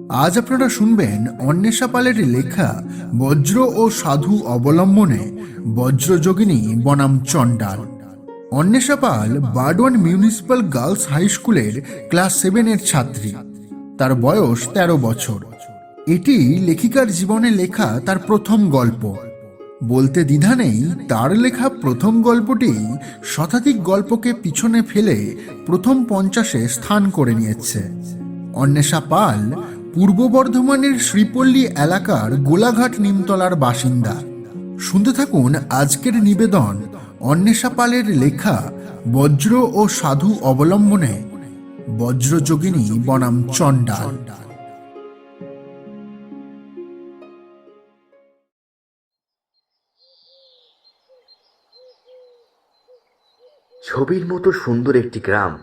আজ আপনারা শুনবেন অন্বেষা পালের লেখা বজ্র ও সাধু অবলম্বনে বজ্রযোগিনী বনাম চণ্ডাল। অন্বেষা পাল বারডোয়ান মিউনিসিপ্যাল গার্লস হাই স্কুলের ক্লাস 7-এর ছাত্রী। তার বয়স 13 বছর। এটি লেখিকার জীবনে লেখা তার প্রথম গল্প। বলতে দ্বিধা নেই, তার লেখা প্রথম গল্পটি শতাধিক গল্পকে পিছনে ফেলে প্রথম 50-এ স্থান করে নিয়েছে। অন্বেষা পাল পূর্ব বর্ধমানের শ্রীপল্লী এলাকার গোলাঘাট নিমতলার বাসিন্দা। শুনতে থাকুন আজকের নিবেদন অন্বেষা পালের লেখা বজ্র ও সাধু অবলম্বনে বজ্রযোগিনী বনাম চণ্ডাল। ছবির মতো সুন্দর একটি গ্রাম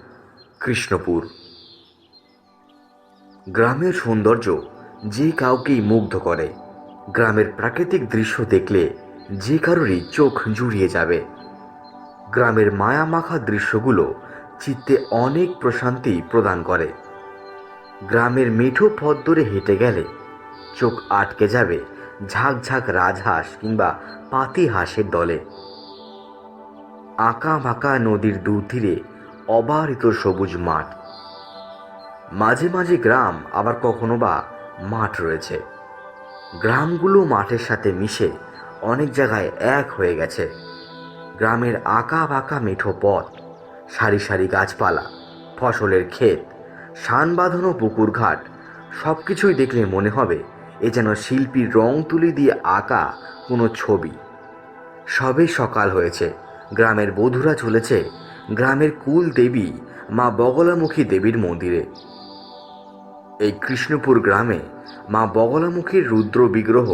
কৃষ্ণপুর। গ্রামের সৌন্দর্য যে কাউকেই মুগ্ধ করে। গ্রামের প্রাকৃতিক দৃশ্য দেখলে যে কারোরই চোখ জুড়িয়ে যাবে। গ্রামের মায়ামাখা দৃশ্যগুলো চিত্তে অনেক প্রশান্তি প্রদান করে। গ্রামের মেঠো পথ ধরে হেঁটে গেলে চোখ আটকে যাবে ঝাঁকঝাঁক রাজহাঁস কিংবা পাতি হাঁসের দলে। আঁকা বাঁকা নদীর দুতীরে অবারিত সবুজ মাঠ। মাঝে মাঝে গ্রাম, আবার কখনো বা মাঠ রয়েছে। গ্রামগুলো মাঠের সাথে মিশে অনেক জায়গায় এক হয়ে গেছে। গ্রামের আঁকা বাঁকা মেঠো পথ, সারি সারি গাছপালা, ফসলের ক্ষেত, শান বাঁধানো পুকুর ঘাট, সব কিছুই দেখলে মনে হবে এ যেন শিল্পীর রং তুলি দিয়ে আঁকা কোনো ছবি। সবে সকাল হয়েছে, গ্রামের বধূরা চলেছে গ্রামের কুল দেবী মা বগলামুখী দেবীর মন্দিরে। এই কৃষ্ণপুর গ্রামে মা বগলামুখীর রুদ্র বিগ্রহ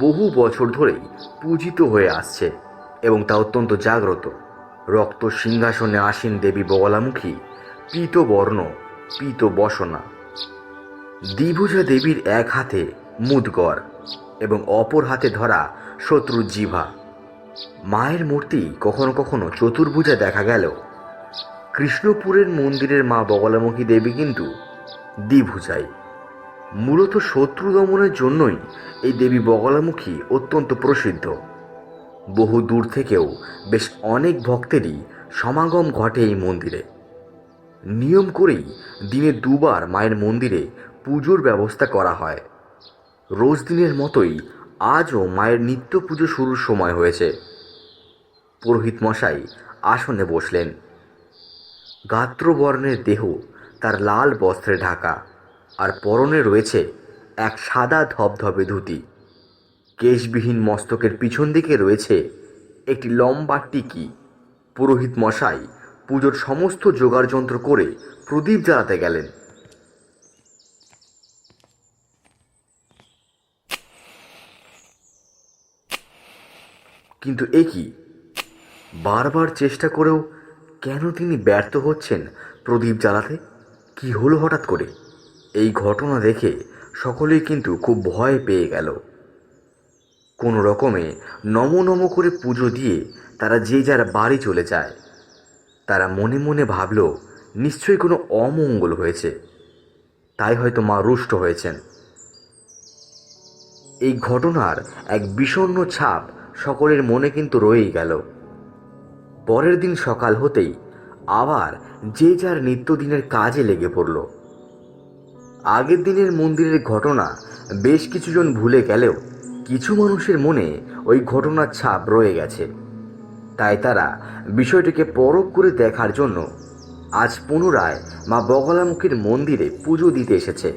বহু বছর ধরেই পূজিত হয়ে আসছে এবং তা অত্যন্ত জাগ্রত। রক্ত সিংহাসনে আসীন দেবী বগলামুখী পীতবর্ণ, পীত বসনা। দ্বিভুজা দেবীর এক হাতে মুদগর এবং অপর হাতে ধরা শত্রুর জিভা। মায়ের মূর্তি কখনো কখনো চতুর্ভুজা দেখা গেল। কৃষ্ণপুরের মন্দিরের মা বগলামুখী দেবী কিন্তু দ্বিভুজাই। মূলত শত্রু দমনের জন্যই এই দেবী বগলামুখী অত্যন্ত প্রসিদ্ধ। বহু দূর থেকেও বেশ অনেক ভক্তেরই সমাগম ঘটে এই মন্দিরে। নিয়ম করেই দিনে দুবার মায়ের মন্দিরে পুজোর ব্যবস্থা করা হয়। রোজ দিনের মতোই আজও মায়ের নিত্য পুজো শুরুর সময় হয়েছে। পুরোহিত মশাই আসনে বসলেন। গাত্রবর্ণের দেহ তার লাল বস্ত্রে ঢাকা, আর পরনে রয়েছে এক সাদা ধবধবে ধুতি। কেশবিহীন মস্তকের পিছন দিকে রয়েছে একটি লম্বা টিকি। পুরোহিত মশাই পুজোর সমস্ত জোগাড়যন্ত্র করে প্রদীপ জ্বালাতে গেলেন। কিন্তু এ কি? বারবার চেষ্টা করেও কেন তিনি ব্যর্থ হচ্ছেন প্রদীপ জ্বালাতে? কি হলো হঠাৎ করে? এই ঘটনা দেখে সকলেই কিন্তু খুব ভয় পেয়ে গেল। কোনো রকমে নম নম করে পুজো দিয়ে তারা যে যার বাড়ি চলে যায়। তারা মনে মনে ভাবল নিশ্চয়ই কোনো অমঙ্গল হয়েছে, তাই হয়তো মা রুষ্ট হয়েছেন। এই ঘটনার এক বিষণ্ণ ছাপ সকলের মনে কিন্তু রয়েই গেল। পরের দিন সকাল হতেই আবার যে যার নিত্যদিনের কাজে লেগে পড়ল। আগের দিনের মন্দিরের ঘটনা বেশ কিছুজন ভুলে গেলেও কিছু মানুষের মনে ওই ঘটনার ছাপ রয়ে গেছে। তাই তারা বিষয়টিকে পরখ করে দেখার জন্য আজ পুনরায় মা বগলামুখীর মন্দিরে পুজো দিতে এসেছে।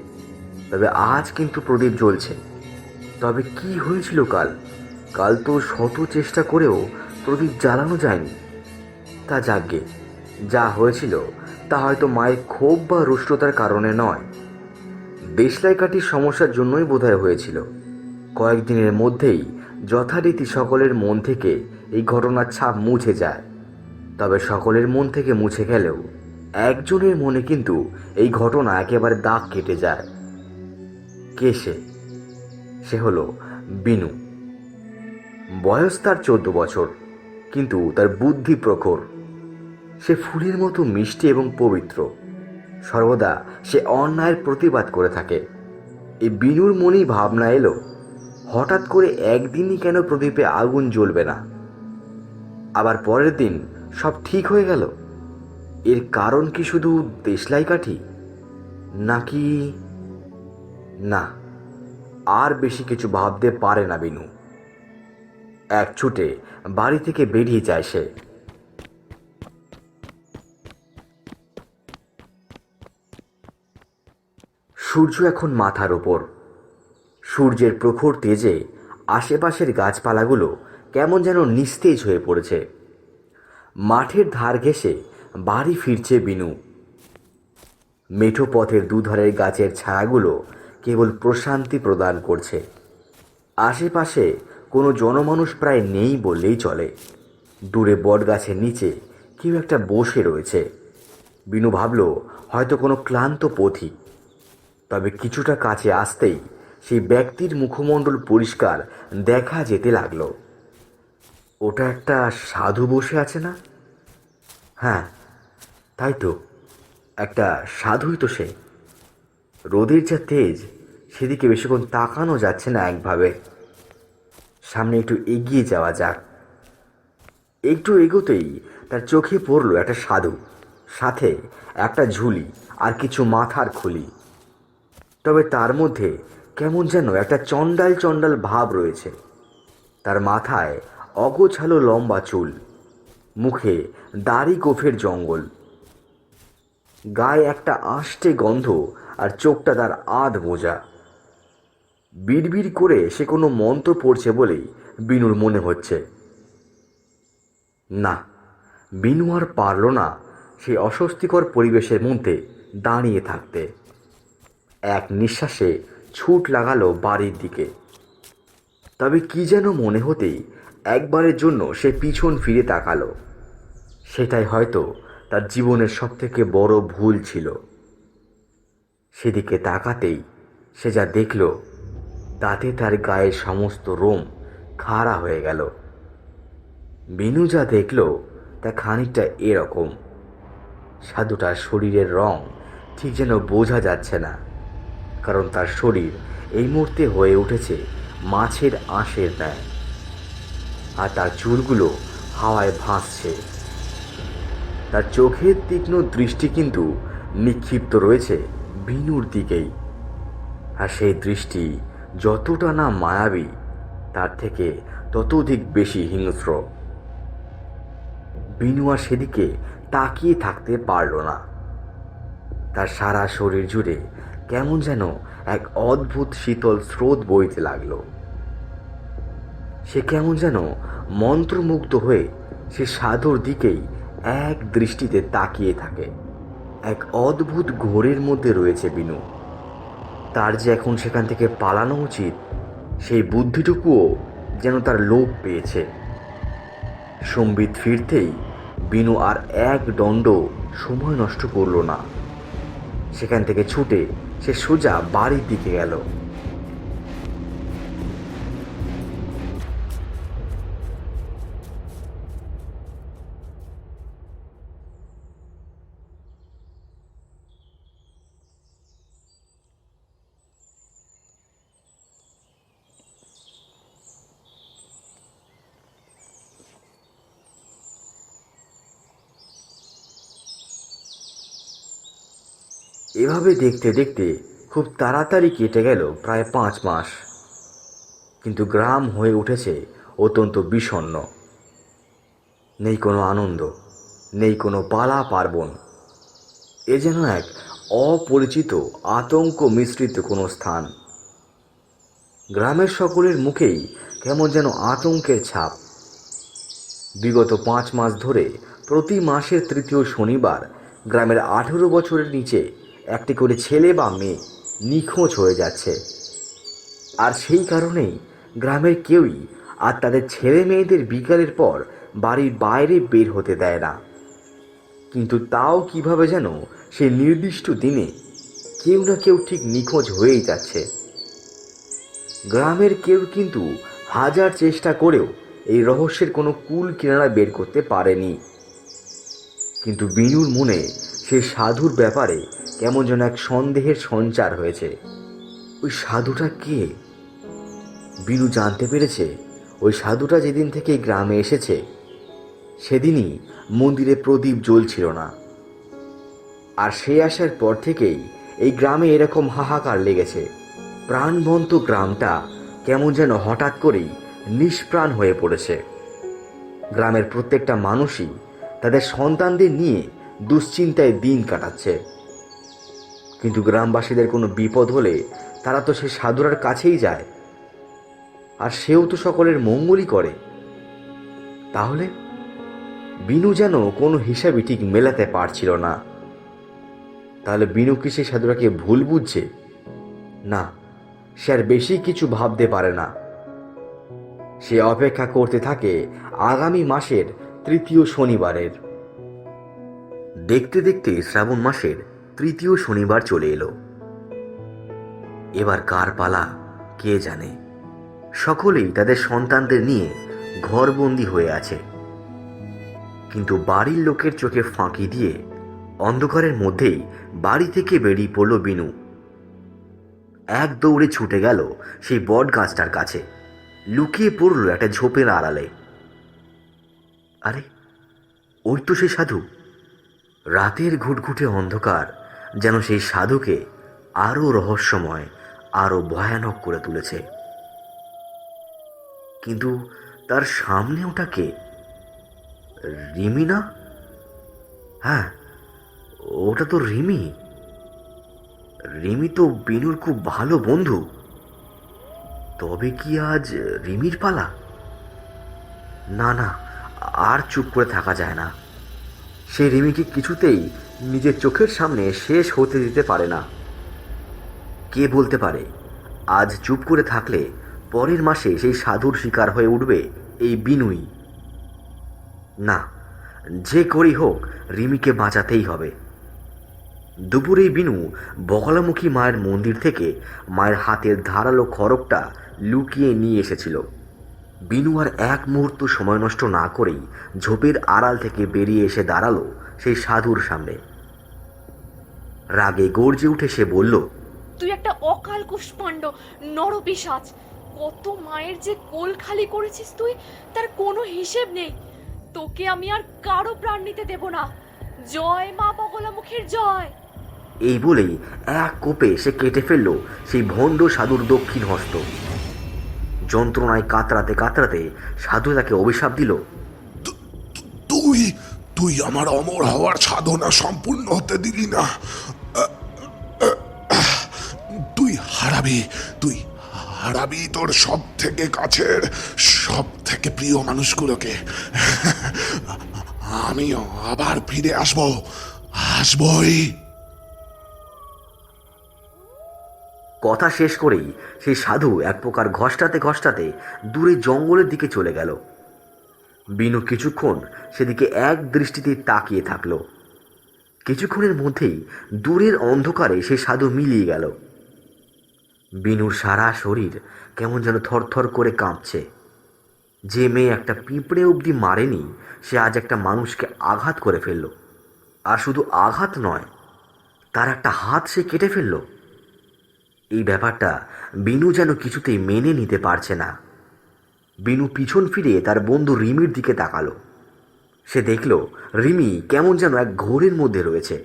তবে আজ কিন্তু প্রদীপ জ্বলছে। তবে কি হয়েছিল কাল? কাল তো শত চেষ্টা করেও প্রদীপ জ্বালানো যায়নি। তা যাকগে, যা হয়েছিল তা হয়তো মায়ের ক্ষোভ বা রুষ্টতার কারণে নয়, দেশলাই কাঠির সমস্যার জন্যই বোধহয় হয়েছিল। কয়েকদিনের মধ্যেই যথারীতি সকলের মন থেকে এই ঘটনার ছাপ মুছে যায়। তবে সকলের মন থেকে মুছে গেলেও একজনের মনে কিন্তু এই ঘটনা একেবারে দাগ কেটে যায়। কে সে? সে হলো বিনু। বয়স তার 14 বছর, কিন্তু তার বুদ্ধি প্রখর। সে ফুলের মতো মিষ্টি এবং পবিত্র। সর্বদা সে অন্যায়ের প্রতিবাদ করে থাকে। এই বিনুর মনেই ভাবনা এলো, হঠাৎ করে একদিনই কেন প্রদীপে আগুন জ্বলবে না, আবার পরের দিন সব ঠিক হয়ে গেল। এর কারণ কি শুধু দেশলাই কাঠি, নাকি? না, আর বেশি কিছু ভাবতে পারে না বিনু। এক ছুটে বাড়ি থেকে বেরিয়ে যায় সে। সূর্য এখন মাথার ওপর। সূর্যের প্রখর তেজে আশেপাশের গাছপালাগুলো কেমন যেন নিস্তেজ হয়ে পড়েছে। মাঠের ধার ঘেঁষে বাড়ি ফিরছে বিনু। মেঠো পথের দুধারের গাছের ছায়াগুলো কেবল প্রশান্তি প্রদান করছে। আশেপাশে কোনো জনমানুষ প্রায় নেই বললেই চলে। দূরে বটগাছের নিচে কেউ একটা বসে রয়েছে। বিনু ভাবল হয়তো কোনো ক্লান্ত পথিক। তবে কিছুটা কাছে আসতেই সেই ব্যক্তির মুখমণ্ডল পরিষ্কার দেখা যেতে লাগলো। ওটা একটা সাধু বসে আছে না? হ্যাঁ, তাই তো, একটা সাধুই তো সে। রোদের যা তেজ, সেদিকে বেশিক্ষণ তাকানো যাচ্ছে না একভাবে। সামনে একটু এগিয়ে যাওয়া যাক। একটু এগোতেই তার চোখে পড়ল একটা সাধু, সাথে একটা ঝুলি আর কিছু মাথার খুলি। তবে তার মধ্যে কেমন যেন একটা চণ্ডাল চণ্ডাল ভাব রয়েছে। তার মাথায় অগোছালো লম্বা চুল, মুখে দাড়ি গোফের জঙ্গল, গায়ে একটা আষ্টে গন্ধ, আর চোখটা তার আধ বোঝা। বিড়বিড় করে সে কোনো মন্ত্র পড়ছে বলেই বিনুর মনে হচ্ছে। না, বিনু আর পারল না সেই অস্বস্তিকর পরিবেশের মধ্যে দাঁড়িয়ে থাকতে। এক নিঃশ্বাসে ছুট লাগালো বাড়ির দিকে। তবে কি যেন মনে হতেই একবারের জন্য সে পিছন ফিরে তাকালো। সেটাই হয়তো তার জীবনের সবথেকে বড় ভুল ছিল। সেদিকে তাকাতেই সে যা দেখল, তাতে তার গায়ের সমস্ত রোম খাড়া হয়ে গেল। বিনু যা দেখল তা খানিকটা এরকম। সাধুটার শরীরের রং ঠিক যেন বোঝা যাচ্ছে না, কারণ তার শরীর এই মুহূর্তে হয়ে উঠেছে মাছের আঁশের ন্যায়, আর তার চুলগুলো হাওয়ায় ভাসছে। তার চোখের তীক্ষ্ণ দৃষ্টি কিন্তু নিক্ষিপ্ত রয়েছে বিনুর দিকেই, আর সেই দৃষ্টি যতটা না মায়াবী, তার থেকে ততোধিক বেশি হিংস্র। বিনু আর সেদিকে তাকিয়ে থাকতে পারল না। তার সারা শরীর জুড়ে কেমন যেন এক অদ্ভুত শীতল স্রোত বইতে লাগলো। সে কেমন যেন মন্ত্রমুগ্ধ হয়ে সে সাধুর দিকেই এক দৃষ্টিতে তাকিয়ে থাকে। এক অদ্ভুত ঘোরের মধ্যে রয়েছে বিনু। তার যে এখন সেখান থেকে পালানো উচিত, সেই বুদ্ধিটুকুও যেন তার লোপ পেয়েছে। সম্বিত ফিরতেই বিনু আর এক দণ্ড সময় নষ্ট করল না। সেখান থেকে ছুটে সে সোজা বাড়ির দিকে গেল। এভাবে দেখতে দেখতে খুব তাড়াতাড়ি কেটে গেল প্রায় 5 মাস। কিন্তু গ্রাম হয়ে উঠেছে অত্যন্ত বিষণ্ণ। নেই কোনো আনন্দ, নেই কোনো পালা পার্বণ। এ যেন এক অপরিচিত আতঙ্ক মিশ্রিত কোনো স্থান। গ্রামের সকলের মুখেই কেমন যেন আতঙ্কের ছাপ। বিগত 5 মাস ধরে প্রতি মাসের তৃতীয় শনিবার গ্রামের 18 বছরের নিচে একটি করে ছেলে বা মেয়ে নিখোঁজ হয়ে যাচ্ছে। আর সেই কারণেই গ্রামের কেউই আর তাদের ছেলে মেয়েদের বিকালের পর বাড়ির বাইরে বের হতে দেয় না। কিন্তু তাও কিভাবে যেন সেই নির্দিষ্ট দিনে কেউ না কেউ ঠিক নিখোঁজ হয়েই যাচ্ছে। গ্রামের কেউ কিন্তু হাজার চেষ্টা করেও এই রহস্যের কোনো কূল কিনারা বের করতে পারেনি। কিন্তু বিনুর মনে সে সাধুর ব্যাপারে কেমন যেন এক সন্দেহের সঞ্চার হয়েছে। ওই সাধুটা কে? বিনু জানতে পেরেছে ওই সাধুটা যেদিন থেকে এই গ্রামে এসেছে সেদিনই মন্দিরে প্রদীপ জ্বলছিল না। আর সে আসার পর থেকেই এই গ্রামে এরকম হাহাকার লেগেছে। প্রাণবন্ত গ্রামটা কেমন যেন হঠাৎ করেই নিষ্প্রাণ হয়ে পড়েছে। গ্রামের প্রত্যেকটা মানুষই তাদের সন্তানদের নিয়ে দুশ্চিন্তায় দিন কাটাচ্ছে। কিন্তু গ্রামবাসীদের কোনো বিপদ হলে তারা তো সে সাধুরার কাছেই যায়, আর সেও তো সকলের মঙ্গলই করে। তাহলে বিনু যেন কোনো হিসাবই ঠিক মেলাতে পারছিল না। তাহলে বিনু কি সেই সাধুরাকে ভুল বুঝছে? না, সে আর বেশি কিছু ভাবতে পারে না। সে অপেক্ষা করতে থাকে আগামী মাসের তৃতীয় শনিবারের। দেখতে দেখতে শ্রাবণ মাসের তৃতীয় শনিবার চলে এলো। এবার কার পালা কে জানে। সকলেই তাদের সন্তানদের নিয়ে ঘরবন্দি হয়ে আছে। কিন্তু বাড়ির লোকের চোখে ফাঁকি দিয়ে অন্ধকারের মধ্যেই বাড়ি থেকে বেরিয়ে পড়ল বিনু। এক দৌড়ে ছুটে গেল সেই বট গাছটার কাছে, লুকিয়ে পড়ল একটা ঝোপের আড়ালে। আরে, ওই তো সেই সাধু! রাতের ঘুটঘুটে অন্ধকার যেন সেই সাধুকে আরো রহস্যময়, আরো ভয়ানক করে তুলেছে। কিন্তু তার সামনে ওটা কে? রিমি না? হ্যাঁ, ওটা তো রিমি। রিমি তো বিনুর খুব ভালো বন্ধু। তবে কি আজ রিমির পালা? না না, আর চুপ করে থাকা যায় না। সে রিমিকে কিছুতেই নিজের চোখের সামনে শেষ হতে দিতে পারে না। কে বলতে পারে আজ চুপ করে থাকলে পরের মাসে সেই সাধুর শিকার হয়ে উঠবে এই বিনুই। না, যে করেই হোক রিমিকে বাঁচাতেই হবে। দুপুরেই বিনু বগলামুখী মায়ের মন্দির থেকে মায়ের হাতের ধারালো খড়গটা লুকিয়ে নিয়ে এসেছিল। বিনু আর এক মুহূর্ত সময় নষ্ট না করেই ঝোপের আড়াল থেকে বেরিয়ে এসে দাঁড়ালো সেই সাধুর সামনে। রাগে গর্জে উঠে সে বলল, তুই একটা অকাল কুষ্মাণ্ড নরপিশাচ! কত মায়ের যে কোল খালি করেছিস তুই, তার কোনো হিসেব নেই। তোকে আমি আর কারো প্রাণ নিতে দেব না। জয় মা বগলামুখীর জয়! এই বলেই এক কোপে সে কেটে ফেলল সেই ভণ্ড সাধুর দক্ষিণ হস্ত। যন্ত্রণায় কাতরাতে কাতরাতে সাধু তাকে অভিশাপ দিল, তুই তুই আমার অমর হওয়ার সাধনা সম্পূর্ণ হতে দিলি না। তুই হারাবি, তুই হারাবি তোর সব থেকে কাছের, সব থেকে প্রিয় মানুষগুলোকে। আমিও আবার ফিরে আসবই। কথা শেষ করেই সেই সাধু এক প্রকার ঘষ্টাতে ঘষ্টাতে দূরে জঙ্গলের দিকে চলে গেল। বিনু কিছুক্ষণ সেদিকে এক দৃষ্টিতে তাকিয়ে থাকলো। কিছুক্ষণের মধ্যেই দূরের অন্ধকারে সেই সাধু মিলিয়ে গেল। বিনুর সারা শরীর কেমন যেন থরথর করে কাঁপছে। যে মেয়ে একটা পিঁপড়ে অবধি মারেনি, সে আজ একটা মানুষকে আঘাত করে ফেলল। আর শুধু আঘাত নয়, তার একটা হাত সে কেটে ফেলল। এই ব্যাপারটা বিনু যেন কিছুতেই মেনে নিতে পারছে না। বিনু পিছন ফিরে তার বন্ধু রিমির দিকে তাকালো। সে দেখল রিমি কেমন যেন এক ঘোরের মধ্যে রয়েছে।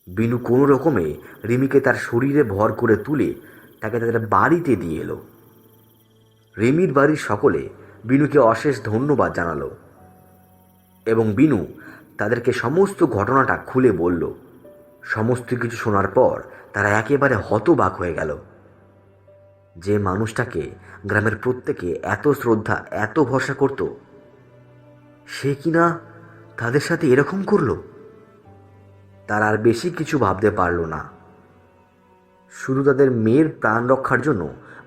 বিনু কোনো রকমে রিমিকে তার শরীরে ভর করে তুলে তাকে তাদের বাড়িতে দিয়ে এলো। রিমির বাড়ির সকলে বিনুকে অশেষ ধন্যবাদ জানালো এবং বিনু তাদেরকে সমস্ত ঘটনাটা খুলে বলল। সমস্ত কিছু শোনার পর তারা একেবারে হতবাক হয়ে গেল। যে মানুষটাকে গ্রামের প্রত্যেকে এত শ্রদ্ধা, এত ভরসা করত, সে কিনা তাদের সাথে এরকম করলো। তারা আর বেশি কিছু ভাবতে পারল না। শুধু তাদের মেয়ের প্রাণ রক্ষার জন্য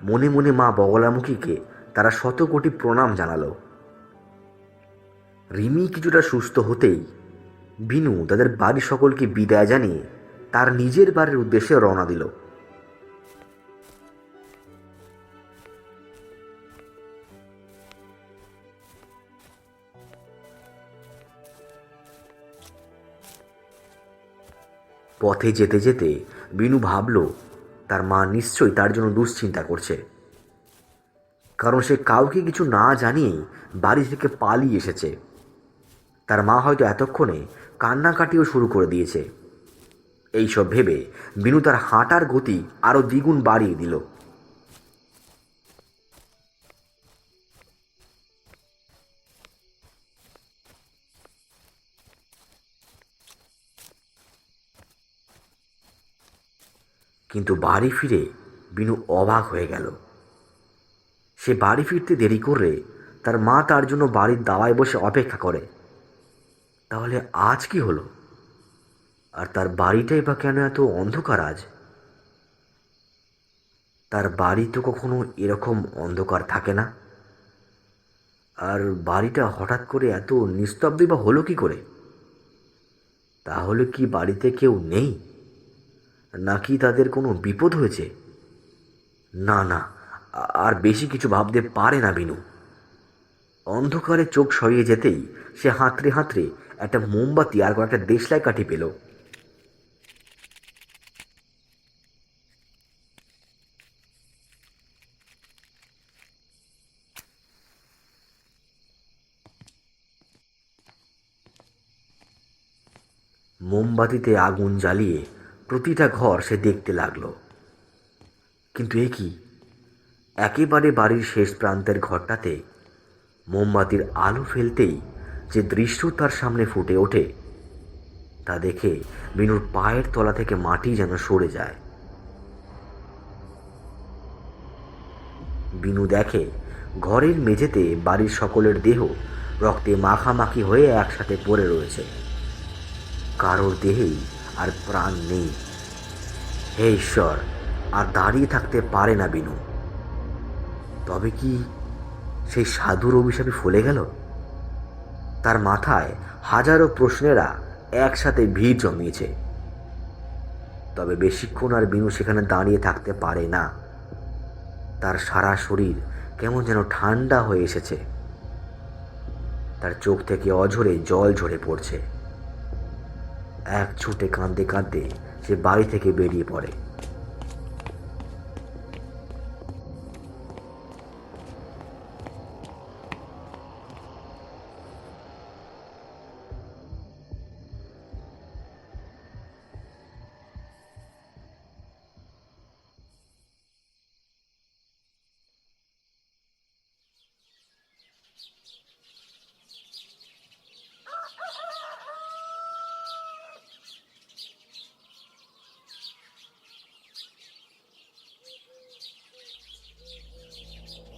মনে মনে মা বগলামুখীকে তারা শত কোটি প্রণাম জানালো। রিমি কিছুটা সুস্থ হতেই বিনু তাদের বাড়ির সকলকে বিদায় জানিয়ে তার নিজের বাড়ির উদ্দেশ্যে রওনা দিল। পথে যেতে যেতে বিনু ভাবল, তার মা নিশ্চয়ই তার জন্য দুশ্চিন্তা করছে, কারণ সে কাউকে কিছু না জানিয়েই বাড়ি থেকে পালিয়ে এসেছে। তার মা হয়তো এতক্ষণে কান্নাকাটিও শুরু করে দিয়েছে। এইসব ভেবে বিনু তার হাঁটার গতি আরও দ্বিগুণ বাড়িয়ে দিল। কিন্তু বাড়ি ফিরে বিনু অবাক হয়ে গেল। সে বাড়ি ফিরতে দেরি করলে তার মা তার জন্য বাড়ির দাওয়ায় বসে অপেক্ষা করে। তাহলে আজ কি হলো? আর তার বাড়িটাই বা কেন এত অন্ধকার আজ? তার বাড়ি তো কখনো এরকম অন্ধকার থাকে না। আর বাড়িটা হঠাৎ করে এত নিস্তব্ধই বা হলো কি করে? তাহলে কি বাড়িতে কেউ নেই, নাকি তাদের কোনো বিপদ হয়েছে? না না, আর বেশি কিছু ভাবতে পারে না বিনু। অন্ধকারে চোখ সরিয়ে যেতেই সে হাতড়ে হাতড়ে একটা মোমবাতি আর কয়েকটা দেশলাই কাঠি পেল। মোমবাতিতে আগুন জ্বালিয়ে প্রতিটা ঘর সে দেখতে লাগলো। কিন্তু এ কি, একেবারে বাড়ির শেষ প্রান্তের ঘরটাতে মোমবাতির আলো ফেলতেই যে দৃশ্য তার সামনে ফুটে ওঠে, তা দেখে বিনুর পায়ের তলা থেকে মাটি যেন সরে যায়। বিনু দেখে ঘরের মেঝেতে বাড়ির সকলের দেহ রক্তে মাখামাখি হয়ে একসাথে পড়ে রয়েছে। কারোর দেহেই আর প্রাণ নেই। হে ঈশ্বর, আর দাঁড়িয়ে থাকতে পারে না বিনু। তবে কি সেই সাধুর অভিশাপে ফলে গেল? তার মাথায় হাজারো প্রশ্নেরা একসাথে ভিড় জমিয়েছে। তবে বেশিক্ষণ আর বিনু সেখানে দাঁড়িয়ে থাকতে পারে না। তার সারা শরীর কেমন যেন ঠান্ডা হয়ে এসেছে। তার চোখ থেকে অঝরে জল ঝরে পড়ছে। এক ছুটে কাঁদতে কাঁদতে সে বাড়ি থেকে বেরিয়ে পড়ে।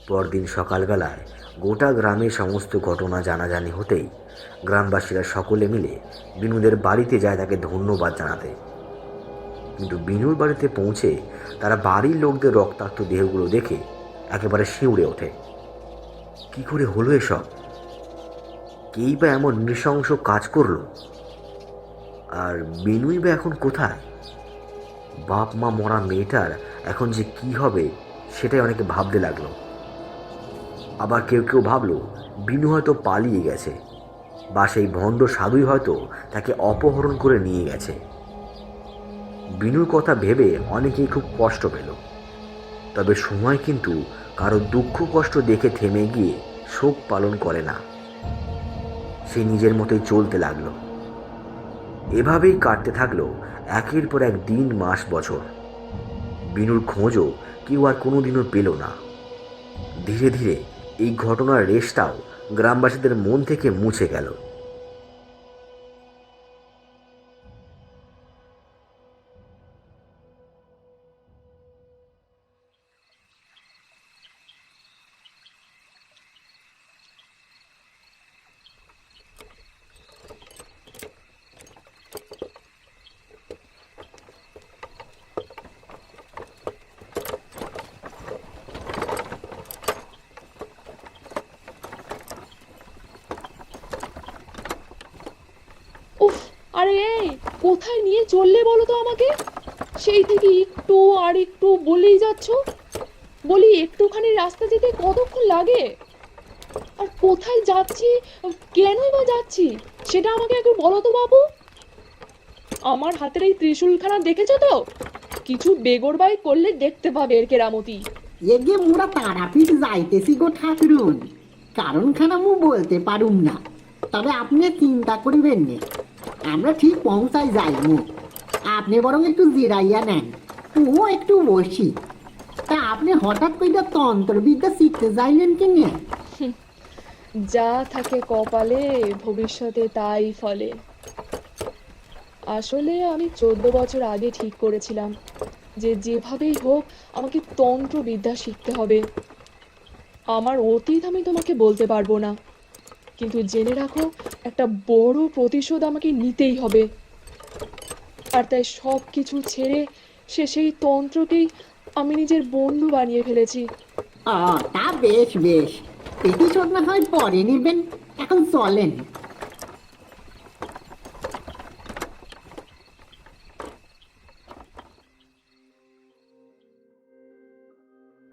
পরদিন সকালবেলায় গোটা গ্রামে সমস্ত ঘটনা জানাজানি হতেই গ্রামবাসীরা সকলে মিলে বিনুদের বাড়িতে যায় তাকে ধন্যবাদ জানাতে। কিন্তু বিনুর বাড়িতে পৌঁছে তারা বাড়ির লোকদের রক্তাক্ত দেহগুলো দেখে একেবারে শিউরে ওঠে। কি করে হলো এসব? কেই বা এমন নৃশংস কাজ করলো? আর বিনুই বা এখন কোথায়? বাপ মা মরা মেয়েটার এখন যে কি হবে সেটাই অনেকে ভাবতে লাগলো। আবার কেউ কেউ ভাবলো বিনু হয়তো পালিয়ে গেছে, বা সেই ভণ্ড সাধুই হয়তো তাকে অপহরণ করে নিয়ে গেছে। বিনুর কথা ভেবে অনেকেই খুব কষ্ট পেল। তবে সময় কিন্তু কারো দুঃখ কষ্ট দেখে থেমে গিয়ে শোক পালন করে না। সে নিজের মতোই চলতে লাগলো। এভাবেই কাটতে থাকলো একের পর এক দিন, মাস, বছর। বিনুর খোঁজও কেউ আর কোনোদিনও পেল না। ধীরে ধীরে এই ঘটনার রেশটাও গ্রামবাসীদের মন থেকে মুছে গেল। উফ, আরে এই কোথায় নিয়ে চললে বলো তো আমাকে? সেই থেকে একটু আর একটু বলেই যাচ্ছ। বলি একটুখানি রাস্তা যেতে কতক্ষণ লাগে? আর কোথায় যাচ্ছি, কেনই বা যাচ্ছি, সেটা আমাকে একটু বলো তো বাবু। আমার হাতের এই ত্রিশূলখানা দেখেছো তো? কিছু বেগরবাই করলে দেখতে পাবে এর কেরামতি। এগে মোরা তারাপীঠ যাইতেছি গো ঠাকুরুন, কারণ খানা মু বলতে পারুম না, তবে আপনি চিন্তা করিবেন না, আমরা ঠিক পৌঁছাই যাইমু। আপনি বরং একটু জিরাইয়া নেন, ও একটু বসি। তা আপনি হঠাৎ করে তন্ত্রবিদ্যা শিখতে যাইলেন কি নিয়ে? যা থাকে কপালে ভবিষ্যতে তাই ফলে। আসলে আমি 14 বছর আগে ঠিক করেছিলাম যে যেভাবেই হোক আমাকে তন্ত্রবিদ্যা শিখতে হবে। আমার অতীত আমি তোমাকে বলতে পারবো না, কিন্তু জেনে রাখো একটা বড় প্রতিশোধ আমাকে নিতেই হবে। আর তাই সব কিছু ছেড়ে সেই তন্ত্রকেই আমি নিজের বন্ধু বানিয়ে ফেলেছি। তা বেশ বেশ, প্রতিশোধ না হয় পরে নিবেন, এখন চলেন।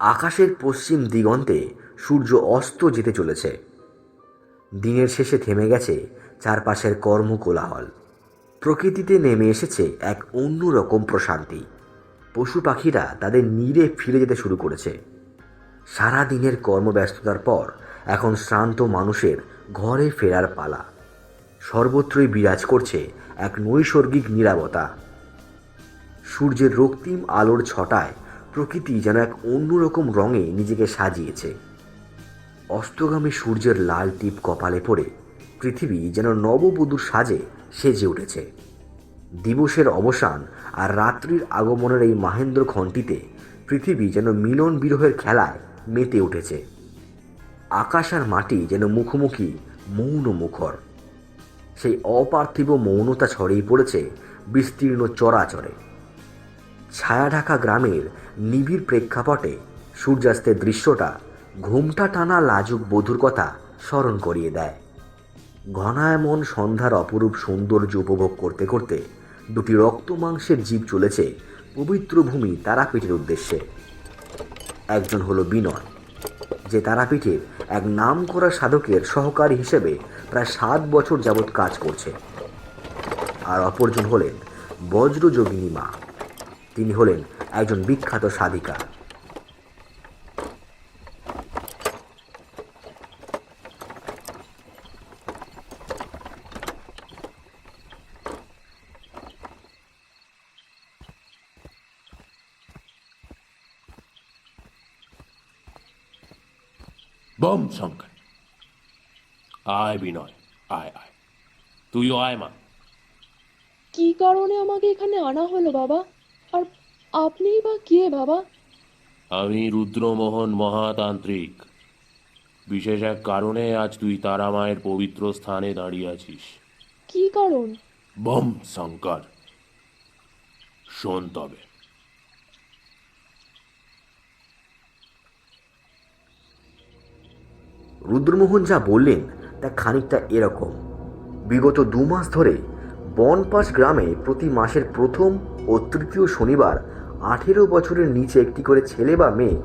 আকাশের পশ্চিম দিগন্তে সূর্য অস্ত যেতে চলেছে। দিনের শেষে থেমে গেছে চারপাশের কর্মকোলাহল। প্রকৃতিতে নেমে এসেছে এক অন্যরকম প্রশান্তি। পশু পাখিরা তাদের নীড়ে ফিরে যেতে শুরু করেছে। সারা দিনের কর্মব্যস্ততার পর এখন শ্রান্ত মানুষের ঘরে ফেরার পালা। সর্বত্রই বিরাজ করছে এক নৈসর্গিক নীরবতা। সূর্যের রক্তিম আলোর ছটায় প্রকৃতি যেন এক অন্যরকম রঙে নিজেকে সাজিয়েছে। অস্তগামী সূর্যের লাল টিপ কপালে পড়ে পৃথিবী যেন নববধূর সাজে সেজে উঠেছে। দিবসের অবসান আর রাত্রির আগমনের এই মাহেন্দ্র খণ্ডিতে পৃথিবী যেন মিলন বিরহের খেলায় মেতে উঠেছে। আকাশ আর মাটি যেন মুখোমুখি মৌন মুখর। সেই অপার্থিব মৌনতা ছড়িয়ে পড়েছে বিস্তীর্ণ চরাচরে। ছায়া ঢাকা গ্রামের নিবিড় প্রেক্ষাপটে সূর্যাস্তের দৃশ্যটা ঘুমটা টানা লাজুক বধূর কথা স্মরণ করিয়ে দেয়। ঘনায়মন সন্ধ্যার অপরূপ সৌন্দর্য উপভোগ করতে করতে দুটি রক্ত মাংসের জীব চলেছে পবিত্র ভূমি তারাপীঠের উদ্দেশ্যে। একজন হলো বিনয়, যে তারাপীঠের এক নামকরা সাধকের সহকারী হিসেবে প্রায় 7 বছর যাবৎ কাজ করছে। আর অপরজন হলেন বজ্রযোগিনী মা। তিনি হলেন একজন বিখ্যাত সাধিকা। বম শঙ্কর, আয় বিনয়, আয় আয়, তুইও আয় মা। কি কারণে আমাকে এখানে আনা হলো বাবা? আর আপনিই বা কে বাবা? আমি রুদ্রমোহন মহাতান্ত্রিক। বিশেষ এক কারণে আজ তুই তারা মায়ের পবিত্র স্থানে দাঁড়িয়ে আছিস। কি কারণ? বম শঙ্কর, শোন তবে। রুদ্রমোহন যা বললেন তা খানিকটা এরকম। বিগত 2 মাস ধরে বনপাশ গ্রামে প্রতি মাসের প্রথম ও তৃতীয় শনিবার 18 বছরের নিচে একটি করে ছেলে বা মেয়ে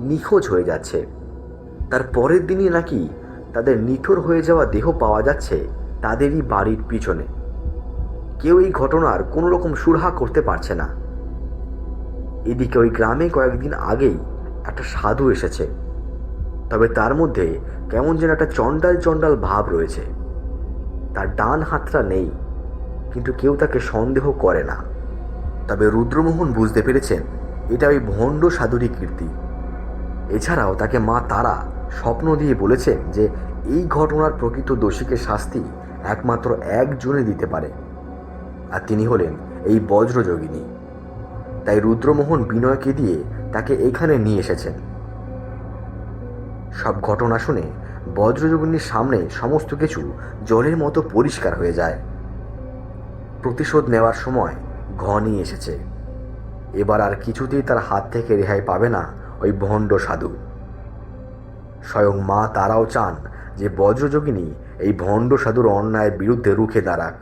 নিখোঁজ হয়ে যাচ্ছে। তার পরের দিনই নাকি তাদের নিথর হয়ে যাওয়া দেহ পাওয়া যাচ্ছে তাদেরই বাড়ির পিছনে। কেউ এই ঘটনার কোনো রকম সুরাহা করতে পারছে না। এদিকে ওই গ্রামে কয়েকদিন আগেই একটা সাধু এসেছে, তবে তার মধ্যে কেমন যেন একটা চণ্ডাল চণ্ডাল ভাব রয়েছে। তার ডান হাতটা নেই, কিন্তু কেউ তাকে সন্দেহ করে না। তবে রুদ্রমোহন বুঝতে পেরেছেন এটা ওই ভণ্ড সাধুরই কীর্তি। এছাড়াও তাকে মা তারা স্বপ্ন দিয়ে বলেছেন যে এই ঘটনার প্রকৃত দোষীকে শাস্তি একমাত্র একজনে দিতে পারে, আর তিনি হলেন এই বজ্রযোগিনী। তাই রুদ্রমোহন বিনয়কে দিয়ে তাকে এখানে নিয়ে এসেছেন। সব ঘটনা শুনে বজ্রযোগিনীর সামনে সমস্ত কিছু জলের মতো পরিষ্কার হয়ে যায়। প্রতিশোধ নেওয়ার সময় ঘনিয়ে এসেছে। এবার আর কিছুতেই তার হাত থেকে রেহাই পাবে না ওই ভণ্ড সাধু। স্বয়ং মা তারাও চান যে বজ্রযোগিনী এই ভণ্ড সাধুর অন্যায়ের বিরুদ্ধে রুখে দাঁড়াক।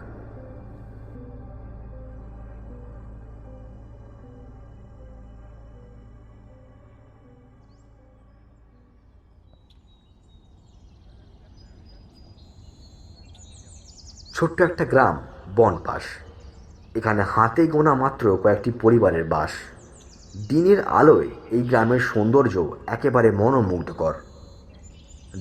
ছোট্ট একটা গ্রাম বনপাশ। এখানে হাতে গোনা মাত্র কয়েকটি পরিবারের বাস। দিনের আলোয় এই গ্রামের সৌন্দর্য একেবারে মনোমুগ্ধকর।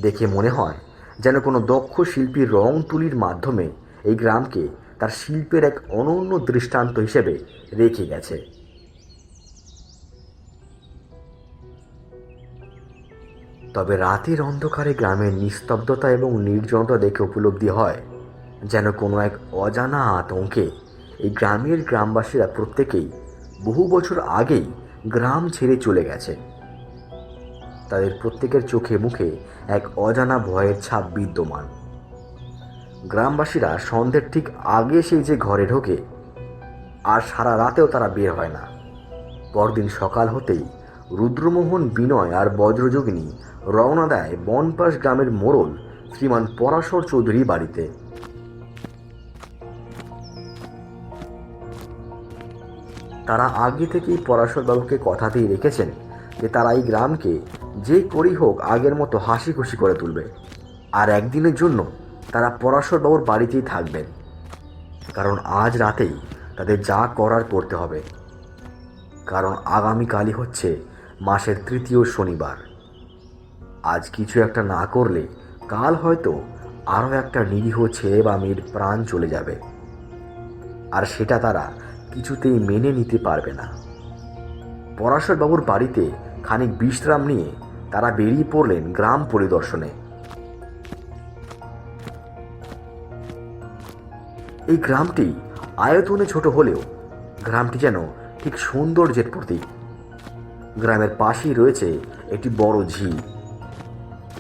দেখে মনে হয় যেন কোনো দক্ষ শিল্পীর রং তুলির মাধ্যমে এই গ্রামকে তার শিল্পের এক অনন্য দৃষ্টান্ত হিসেবে রেখে গেছে। তবে রাতের অন্ধকারে গ্রামের নিস্তব্ধতা এবং নির্জনতা দেখে উপলব্ধি হয় যেন কোনো এক অজানা আতঙ্কে এই গ্রামবাসীরা প্রত্যেকেই বহু বছর আগেই গ্রাম ছেড়ে চলে গেছে। তাদের প্রত্যেকের চোখে মুখে এক অজানা ভয়ের ছাপ বিদ্যমান। গ্রামবাসীরা সন্ধ্যের ঠিক আগে সেই যে ঘরে ঢোকে, আর সারা রাতেও তারা বের হয় না। পরদিন সকাল হতেই রুদ্রমোহন, বিনয় আর বজ্রযোগিনী রওনা দেয় বনপাশ গ্রামের মোড়ল শ্রীমান পরাশর চৌধুরী বাড়িতে। তারা আগে থেকেই পরাশরবাবুকে কথা দিয়ে রেখেছেন যে তারা এই গ্রামকে যে করেই হোক আগের মতো হাসি খুশি করে তুলবে, আর একদিনের জন্য তারা পরাশরবাবুর বাড়িতেই থাকবেন। কারণ আজ রাতেই তাদের যা করার করতে হবে, কারণ আগামীকালই হচ্ছে মাসের ৩য় শনিবার। আজ কিছু একটা না করলে কাল হয়তো আরও একটা নিরীহ ছেলে বা মেয়ের প্রাণ চলে যাবে, আর সেটা তারা কিছুতেই মেনে নিতে পারবে না। পরাশরবাবুর বাড়িতে খানিক বিশ্রাম নিয়ে তারা বেরিয়ে পড়লেন গ্রাম পরিদর্শনে। এই গ্রামটি আয়তনে ছোট হলেও গ্রামটি যেন ঠিক সৌন্দর্যের প্রতীক। গ্রামের পাশেই রয়েছে একটি বড় ঝিল।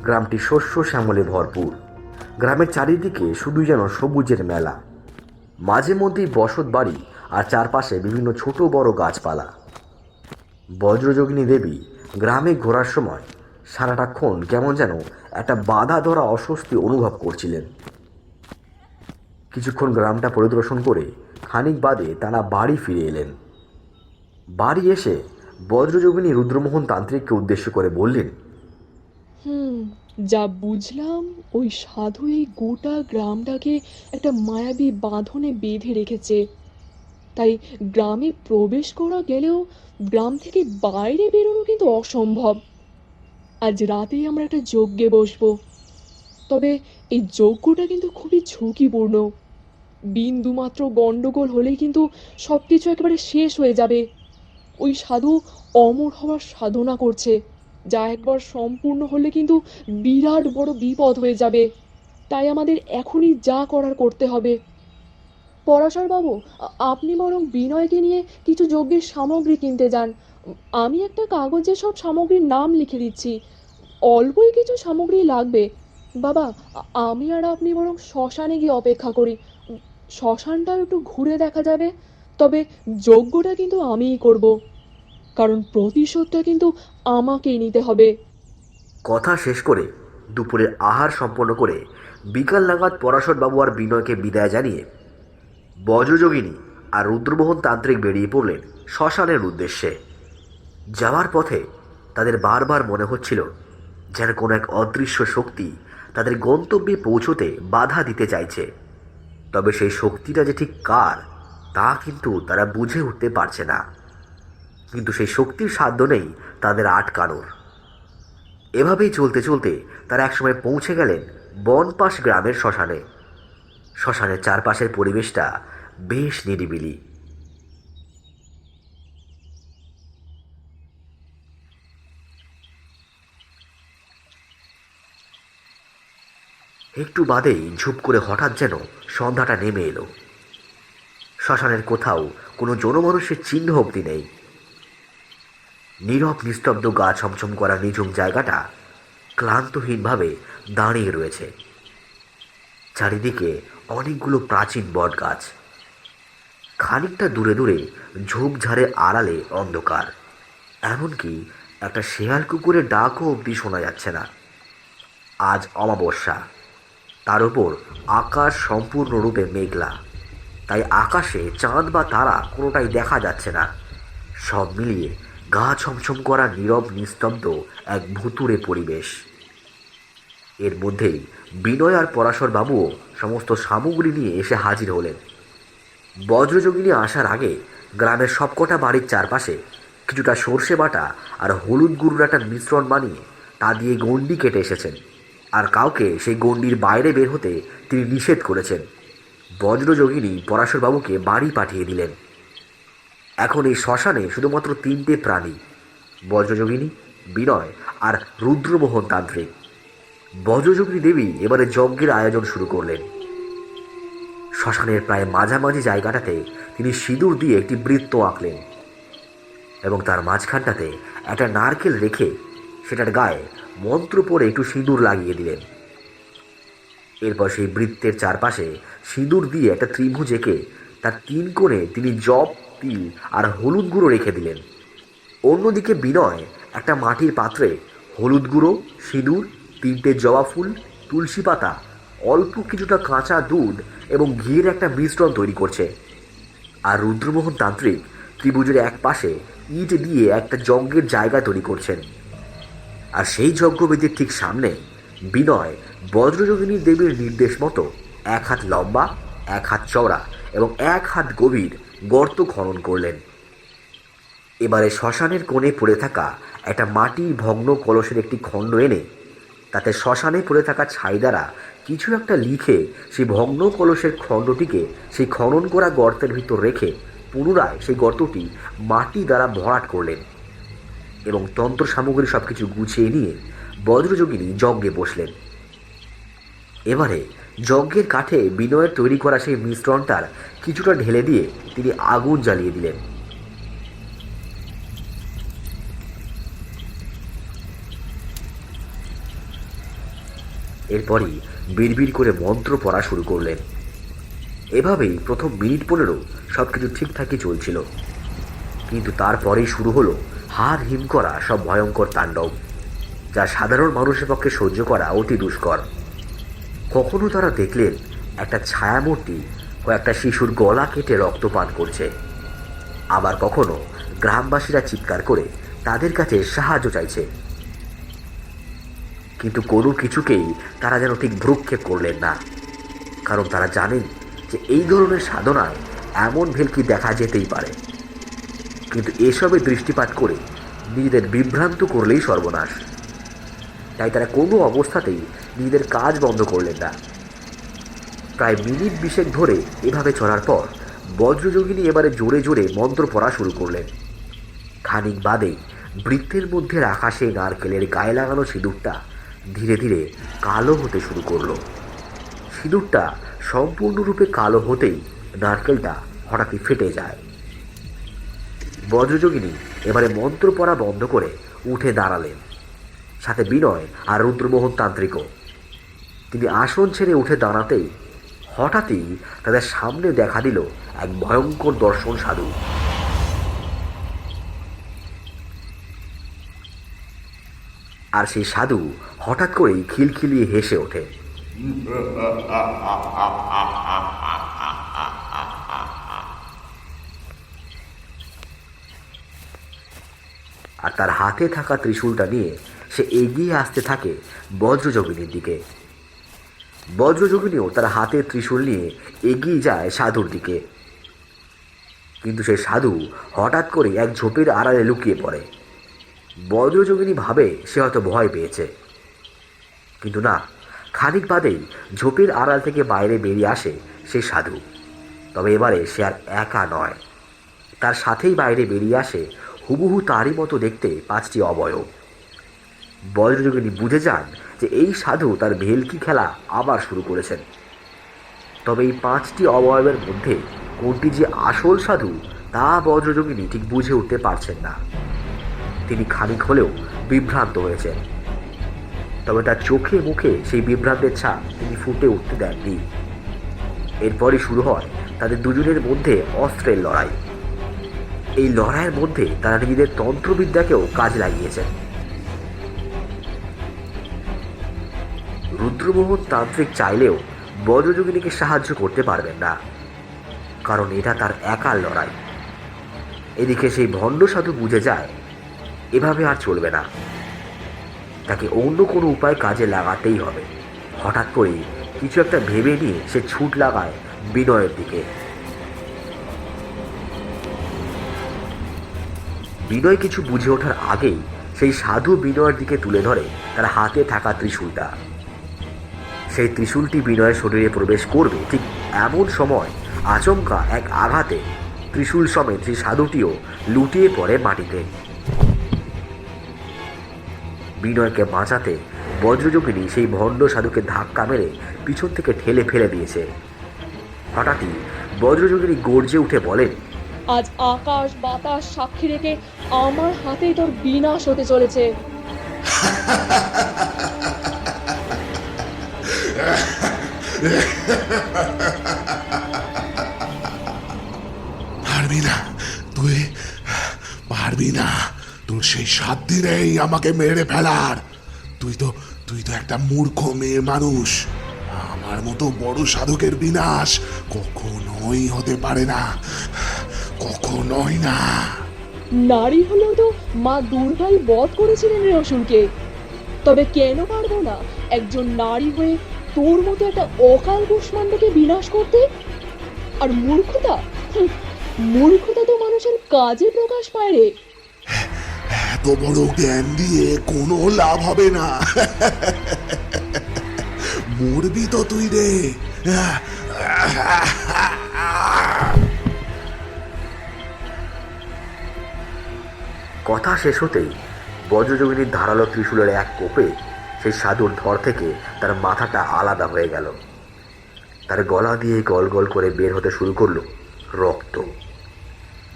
গ্রামটি শস্য শ্যামলে ভরপুর। গ্রামের চারিদিকে শুধু যেন সবুজের মেলা। মাঝে মধ্যেই বসত বাড়ি আর চারপাশে বিভিন্ন ছোট বড় গাছপালা। বজ্রযোগিনী দেবী গ্রামে ঘোরার সময় সারাটাক্ষণ কেমন যেন একটা বাধা ধরা অস্বস্তি অনুভব করছিলেন। কিছুক্ষণ গ্রামটা পরিদর্শন করে খানিক বাদে তারা বাড়ি ফিরে এলেন। বাড়ি এসে বজ্রযোগিনী রুদ্রমোহন তান্ত্রিককে উদ্দেশ্য করে বললেন, যা বুঝলাম ওই সাধু এই গোটা গ্রামটাকে একটা মায়াবী বাঁধনে বেঁধে রেখেছে। তাই গ্রামে প্রবেশ করা গেলেও গ্রাম থেকে বাইরে বেরোনো কিন্তু অসম্ভব। আজ রাতেই আমরা একটা যজ্ঞে বসবো, তবে এই যজ্ঞটা কিন্তু খুবই ঝুঁকিপূর্ণ। বিন্দুমাত্র গন্ডগোল হলেই কিন্তু সব কিছু একেবারে শেষ হয়ে যাবে। ওই সাধু অমর হওয়ার সাধনা করছে, যা একবার সম্পূর্ণ হলে কিন্তু বিরাট বড় বিপদ হয়ে যাবে। তাই আমাদের এখনই যা করার করতে হবে। পরাশরবাবু, আপনি বরং বিনয়কে নিয়ে কিছু যজ্ঞের সামগ্রী কিনতে যান। আমি একটা কাগজে সব সামগ্রীর নাম লিখে দিচ্ছি। অল্পই কিছু সামগ্রী লাগবে। বাবা, আমি আর আপনি বরং শ্মশানে গিয়ে অপেক্ষা করি। শ্মশানটাও একটু ঘুরে দেখা যাবে। তবে যজ্ঞটা কিন্তু আমিই করব, কারণ প্রতিশোধটা কিন্তু আমাকেই নিতে হবে। কথা শেষ করে দুপুরের আহার সম্পন্ন করে বিকাল নাগাদ পরাশরবাবু আর বিনয়কে বিদায় জানিয়ে বজ্রযোগিনী আর রুদ্রমোহন তান্ত্রিক বেরিয়ে পড়লেন শ্মশানের উদ্দেশ্যে। যাওয়ার পথে তাদের বারবার মনে হচ্ছিল যেন কোনো এক অদৃশ্য শক্তি তাদের গন্তব্যে পৌঁছতে বাধা দিতে চাইছে। তবে সেই শক্তিটা যে ঠিক কার তা কিন্তু তারা বুঝে উঠতে পারছে না। কিন্তু সেই শক্তির সাধ্য নেই তাদের আটকানোর। এভাবেই চলতে চলতে তারা একসময় পৌঁছে গেলেন বনপাশ গ্রামের শ্মশানে। শ্মশানের চারপাশের পরিবেশটা বেশ নিরিবিলি। একটু বাদেই ঝুপ করে হঠাৎ যেন সন্ধ্যাটা নেমে এলো। শ্মশানের কোথাও কোনো জনমানুষের চিহ্ন অবধি নেই। নীরব নিস্তব্ধ গা ছমছম করা নিঝুম জায়গাটা ক্লান্তহীনভাবে দাঁড়িয়ে রয়েছে। চারিদিকে অনেকগুলো প্রাচীন বট গাছ। খানিকটা দূরে দূরে ঝোপঝাড়ের আড়ালে অন্ধকার। এমনকি একটা শেয়াল কুকুরের ডাকও অবধি শোনা যাচ্ছে না। আজ অমাবস্যা, তার উপর আকাশ সম্পূর্ণরূপে মেঘলা। তাই আকাশে চাঁদ বা তারা কোনোটাই দেখা যাচ্ছে না। সব মিলিয়ে গা ছমছম করা নীরব নিস্তব্ধ এক ভুতুড়ে পরিবেশ। এর মধ্যেই বিনয় আর পরাশরবাবুও সমস্ত সামগ্রী নিয়ে এসে হাজির হলেন। বজ্রযোগিনী আসার আগে গ্রামের সবকটা বাড়ির চারপাশে কিছুটা সর্ষে বাটা আর হলুদ গুঁড়োর একটা মিশ্রণ বানিয়ে তা দিয়ে গণ্ডি কেটে এসেছেন, আর কাউকে সেই গণ্ডির বাইরে বের হতে তিনি নিষেধ করেছেন। বজ্রযোগিনী পরাশরবাবুকে বাড়ি পাঠিয়ে দিলেন। এখন এই শ্মশানে শুধুমাত্র 3টে প্রাণী, বজ্রযোগিনী, বিনয় আর রুদ্রমোহন তান্ত্রিক। বজ্রযোগিনী দেবী এবারে যজ্ঞের আয়োজন শুরু করলেন। শ্মশানের প্রায় মাঝামাঝি জায়গাটাতে তিনি সিঁদুর দিয়ে একটি বৃত্ত আঁকলেন এবং তার মাঝখানটাতে একটা নারকেল রেখে সেটার গায়ে মন্ত্র পড়ে একটু সিঁদুর লাগিয়ে দিলেন। এরপর সেই বৃত্তের চারপাশে সিঁদুর দিয়ে একটা ত্রিভুজ এঁকে তার 3 কোণে তিনি জব, তিল আর হলুদ গুঁড়ো রেখে দিলেন। অন্যদিকে বিনয় একটা মাটির পাত্রে হলুদ গুঁড়ো, সিঁদুর, 3টে জবা ফুল, তুলসী পাতা, অল্প কিছুটা কাঁচা দুধ এবং ঘিয়ের একটা মিশ্রণ তৈরি করছে। আর রুদ্রমোহন তান্ত্রিক ত্রিভুজের এক পাশে ইট দিয়ে একটা যজ্ঞের জায়গা তৈরি করছেন। আর সেই যজ্ঞবেদীর ঠিক সামনে বিনয় বজ্রযোগিনী দেবীর নির্দেশ মতো 1 হাত লম্বা, 1 হাত চওড়া এবং 1 হাত গভীর গর্ত খনন করলেন। এবারে শ্মশানের কোণে পড়ে থাকা একটা মাটির ভগ্ন কলসের একটি খণ্ড এনে তাতে শ্মশানে পড়ে থাকা ছাই দ্বারা কিছু একটা লিখে সেই ভগ্ন কলসের খণ্ডটিকে সেই খনন করা গর্তের ভিতর রেখে পুনরায় সেই গর্তটি মাটি দ্বারা ভরাট করলেন এবং তন্ত্র সামগ্রী সব কিছু গুছিয়ে নিয়ে বজ্রযোগিনী যজ্ঞে বসলেন। এবারে যজ্ঞের কাঠে বিনয়ের তৈরি করা সেই মিশ্রণটার কিছুটা ঢেলে দিয়ে তিনি আগুন জ্বালিয়ে দিলেন। এরপরই বিড়বিড় করে মন্ত্র পড়া শুরু করলেন। এভাবেই প্রথম মিনিট 15 সব কিছু ঠিকঠাকই চলছিল, কিন্তু তারপরেই শুরু হলো হাড় হিম করা সব ভয়ঙ্কর তাণ্ডব, যা সাধারণ মানুষের পক্ষে সহ্য করা অতি দুষ্কর। কখনো তারা দেখলেন একটা ছায়ামূর্তি কয়েকটা শিশুর গলা কেটে রক্তপান করছে, আবার কখনো গ্রামবাসীরা চিৎকার করে তাদের কাছে সাহায্য চাইছে, কিন্তু কোনো কিছুকেই তারা যেন ঠিক ভ্রুক্ষেপ করলেন না, কারণ তারা জানেন যে এই ধরনের সাধনায় এমন ভেলকি দেখা যেতেই পারে। কিন্তু এসবে দৃষ্টিপাত করে নিজেদের বিভ্রান্ত করলেই সর্বনাশ। তাই তারা কোনো অবস্থাতেই নিজেদের কাজ বন্ধ করলেন না। প্রায় মিনিট 20 ধরে এভাবে চলার পর বজ্রযোগিনী এবারে জোরে জোরে মন্ত্র পড়া শুরু করলেন। খানিক বাদেই বৃত্তের মধ্যে রাখা সেই নারকেলের গায়ে লাগানো সিঁদুরটা ধীরে ধীরে কালো হতে শুরু করলো। সিঁদুরটা সম্পূর্ণরূপে কালো হতেই নারকেলটা হঠাৎই ফেটে যায়। বজ্রযোগিনী এবারে মন্ত্র পড়া বন্ধ করে উঠে দাঁড়ালেন, সাথে বিনয় আর রুদ্রমোহন তান্ত্রিকও। তিনি আসন ছেড়ে উঠে দাঁড়াতেই হঠাৎই তাদের সামনে দেখা দিল এক ভয়ঙ্কর দর্শন সাধু। আর সেই সাধু হঠাৎ করেই খিলখিলিয়ে হেসে ওঠে। আর তার হাতে থাকা ত্রিশূলটা নিয়ে সে এগিয়ে আসতে থাকে বজ্রযোগিনীর দিকে। বজ্রযোগিনীও তার হাতে ত্রিশূল নিয়ে এগিয়ে যায় সাধুর দিকে, কিন্তু সেই সাধু হঠাৎ করে এক ঝোপের আড়ালে লুকিয়ে পড়ে। বজ্রযোগিনী ভাবে সে হয়তো ভয় পেয়েছে, কিন্তু না, খানিক বাদেই ঝোপের আড়াল থেকে বাইরে বেরিয়ে আসে সেই সাধু। তবে এবারে সে আর একা নয়, তার সাথেই বাইরে বেরিয়ে আসে হুবহু তারই মতো দেখতে 5টি অবয়ব। বজ্রযোগিনী বুঝে যান যে এই সাধু তার ভেলকি খেলা আবার শুরু করেছেন। তবে এই 5টি অবয়বের মধ্যে কোনটি যে আসল সাধু তা বজ্রযোগিনী ঠিক বুঝে উঠতে পারছেন না। তিনি খানিক হলেও বিভ্রান্ত হয়েছেন, তবে তার চোখে মুখে সেই বিভ্রান্তের ছাপ তিনি ফুটে উঠতে দেননি। এরপরই শুরু হয় তাদের দুজনের মধ্যে অস্ত্রের লড়াই। এই লড়াইয়ের মধ্যে তারা নিজেদের তন্ত্রবিদ্যাকেও কাজ লাগিয়েছেন। রুদ্রমোহন তান্ত্রিক চাইলেও বজ্রযোগিনীকে সাহায্য করতে পারবেন না, কারণ এটা তার একার লড়াই। এদিকে সেই ভণ্ড সাধু বুঝে যায় এভাবে আর চলবে না, তাকে অন্য কোনো উপায় কাজে লাগাতেই হবে। হঠাৎ করেই কিছু একটা ভেবে নিয়ে সে ছুট লাগায় বিনয়ের দিকে। বিনয় কিছু বুঝে ওঠার আগেই সেই সাধু বিনয়ের দিকে তুলে ধরে তার হাতে থাকা ত্রিশূলটা। সেই ত্রিশূলটি বিনয়ের শরীরে প্রবেশ করবে ঠিক এমন সময় আচমকা এক আঘাতে ত্রিশূল সমেত সেই সাধুটিও লুটিয়ে পড়ে মাটিতে। বিনয়কে বাঁচাতে বজ্রযোগিনী সেই ভণ্ড সাধুকে ধাক্কা মেরে পিছন থেকে ঠেলে ফেলে দিয়েছে। হঠাৎই বজ্রযোগিনী গর্জে উঠে বলেন, আজ আকাশ বাতাস সাক্ষী রেখে আমার হাতেই তোর বিনাশ হতে চলেছে। পারবি না, তুই পারবি না। তোর সেই সাধ্যি নেই আমাকে মেরে ফেলার। তুই তো একটা মূর্খ মেয়ে মানুষ। আমার মতো বড় সাধকের বিনাশ কখনোই হতে পারে না, কখনোই না। নারী হলেও তো মা দুর্গাই বধ করেছিলেন রে অসুরকে। তবে কেন পারবো না একজন নারী হয়ে তোর মতো একটা অকাল কুষ্মাণ্ডকে বিনাশ করতে? আর মূর্খতা, মূর্খতা তো মানুষের কাজে প্রকাশ পায় রে। এত বড় জ্ঞান দিয়ে কোনো লাভ হবে না। মরবি তো তুই রে। কথা শেষ হতেই বজ্রযোগিনীর ধারালো ত্রিশূলের এক কোপে সেই সাধুর ধর থেকে তার মাথাটা আলাদা হয়ে গেল। তার গলা দিয়ে গল গল করে বের হতে শুরু করলো রক্ত।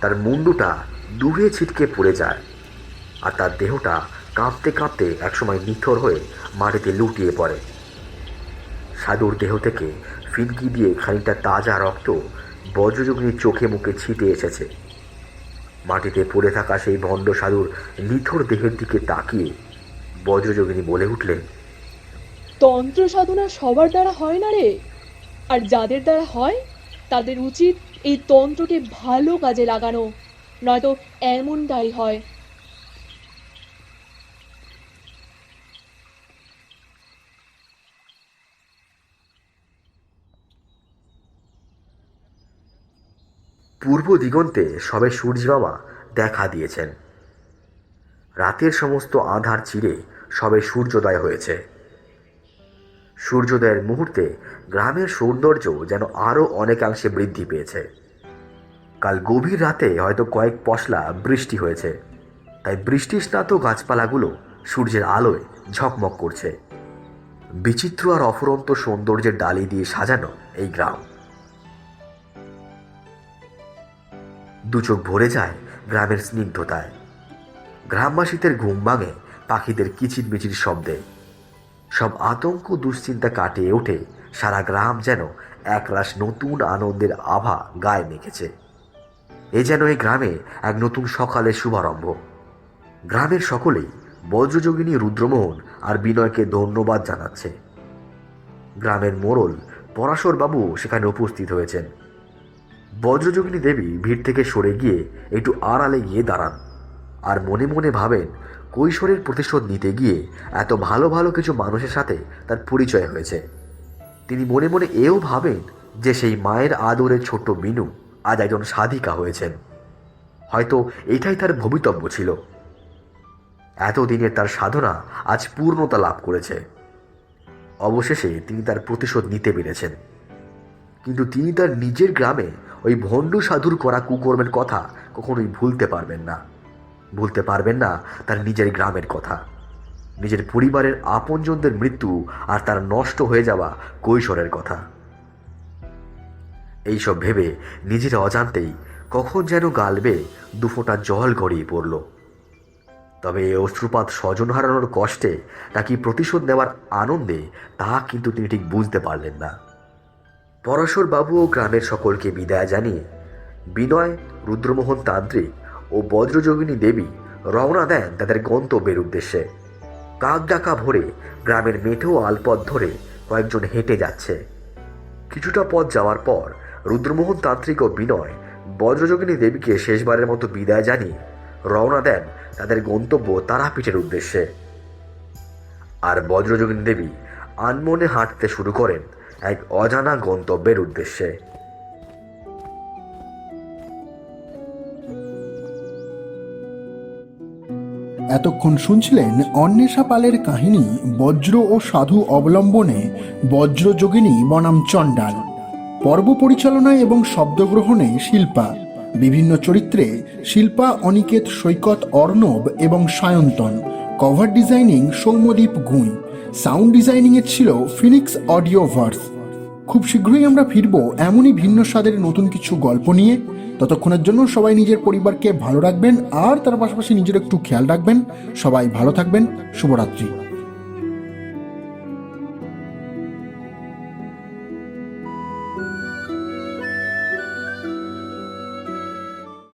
তার মুন্ডুটা দূরে ছিটকে পড়ে যায়, আর তার দেহটা কাঁপতে কাঁপতে একসময় নিথর হয়ে মাটিতে লুটিয়ে পড়ে। সাধুর দেহ থেকে ফিনকি দিয়ে খানিকটা তাজা রক্ত বজ্রযোগিনীর চোখে মুখে ছিটে এসেছে। মাটিতে পড়ে থাকা সেই ভণ্ড সাধুর নিথর দেহের দিকে তাকিয়ে বজ্রযোগিনী বলে উঠলেন, তন্ত্র সাধনা সবার দ্বারা হয় না রে। আর যাদের দ্বারা হয় তাদের উচিত এই তন্ত্রকে ভালো কাজে লাগানো, নয়তো এমনটাই হয়। পূর্ব দিগন্তে সবে সূর্য বাবা দেখা দিয়েছেন। রাতের সমস্ত আঁধার চিরে সবে সূর্যোদয় হয়েছে। সূর্যোদয়ের মুহূর্তে গ্রামের সৌন্দর্য যেন আরও অনেকাংশে বৃদ্ধি পেয়েছে। কাল গভীর রাতে হয়তো কয়েক পশলা বৃষ্টি হয়েছে, তাই বৃষ্টিস্নাত গাছপালাগুলো সূর্যের আলোয় ঝকমক করছে। বিচিত্র আর অফুরন্ত সৌন্দর্যের ডালি দিয়ে সাজানো এই গ্রাম। দুচোখ ভরে যায় গ্রামের স্নিগ্ধতায়। গ্রামবাসীদের ঘুম ভাঙে পাখিদের কিচিরমিচির শব্দে। সব আতঙ্ক দুশ্চিন্তা কাটিয়ে ওঠে সারা গ্রাম যেন একরাশ নতুন আনন্দের আভা গায়ে মেখেছে। এ যেন এই গ্রামে এক নতুন সকালের শুভারম্ভ। গ্রামের সকলেই বজ্রযোগিনী রুদ্রমোহন আর বিনয়কে ধন্যবাদ জানাচ্ছে। গ্রামের মোড়ল পরাশর বাবু সেখানে উপস্থিত হয়েছেন। বজ্রযোগিনী দেবী ভিড় থেকে সরে গিয়ে একটু আড়ালে গিয়ে দাঁড়ান, আর মনে মনে ভাবেন কৈশোরের প্রতিশোধ নিতে গিয়ে এত ভালো ভালো কিছু মানুষের সাথে তার পরিচয় হয়েছে। তিনি মনে মনে এও ভাবেন যে সেই মায়ের আদরের ছোট্ট বিনু আজ একজন সাধিকা হয়েছেন। হয়তো এটাই তার ভবিতব্য ছিল। এতদিনের তার সাধনা আজ পূর্ণতা লাভ করেছে। অবশেষে তিনি তার প্রতিশোধ নিতে পেরেছেন। কিন্তু তিনি তার নিজের গ্রামে ওই ভণ্ডু সাধুর করা কুকর্মের কথা কখনোই ভুলতে পারবেন না। ভুলতে পারবেন না তার নিজের গ্রামের কথা, নিজের পরিবারের আপনজনদের মৃত্যু আর তার নষ্ট হয়ে যাওয়া কৈশোরের কথা। এইসব ভেবে নিজের অজান্তেই কখন যেন গাল বেয়ে দুফোঁটা জল গড়িয়ে পড়ল। তবে এই অশ্রুপাত স্বজন হারানোর কষ্টে নাকি প্রতিশোধ নেওয়ার আনন্দে, তা কিন্তু তিনি ঠিক বুঝতে পারলেন না। পরাশর বাবু ও গ্রামের সকলকে বিদায় জানিয়ে বিনয়, রুদ্রমোহন তান্ত্রিক ও বজ্রযোগিনী দেবী রওনা দেন তাদের গন্তব্যের উদ্দেশ্যে। কাক ডাকা ভরে গ্রামের মেঠো আলপথ ধরে কয়েকজন হেঁটে যাচ্ছে। কিছুটা পথ যাওয়ার পর রুদ্রমোহন তান্ত্রিক ও বিনয় বজ্রযোগিনী দেবীকে শেষবারের মতো বিদায় জানিয়ে রওনা দেন তাদের গন্তব্য তারাপীঠের উদ্দেশ্যে। আর বজ্রযোগিনী দেবী আনমনে হাঁটতে শুরু করেন এক অজানা গন্তব্যের উদ্দেশ্যে। এতক্ষণ শুনছিলেন অন্বেষা পালের কাহিনী বজ্র ও সাধু অবলম্বনে বজ্রযোগিনী বনাম চণ্ডাল। পর্ব পরিচালনায় এবং শব্দগ্রহণে শিল্পা, বিভিন্ন চরিত্রে শিল্পা, অনিকেত, সৈকত, অর্ণব এবং Sayantan, cover designing Soumyadeep Gui, sound ডিজাইনিংয়ে ছিল ফিনিক্স অডিও ভার্স। খুব শীঘ্রই আমরা ফিরবো এমনই ভিন্ন স্বাদের নতুন কিছু গল্প নিয়ে। ততক্ষণের জন্য সবাই নিজের পরিবারকে ভালো রাখবেন আর তার পাশাপাশি নিজের একটু খেয়াল রাখবেন। সবাই ভালো থাকবেন। শুভরাত্রি।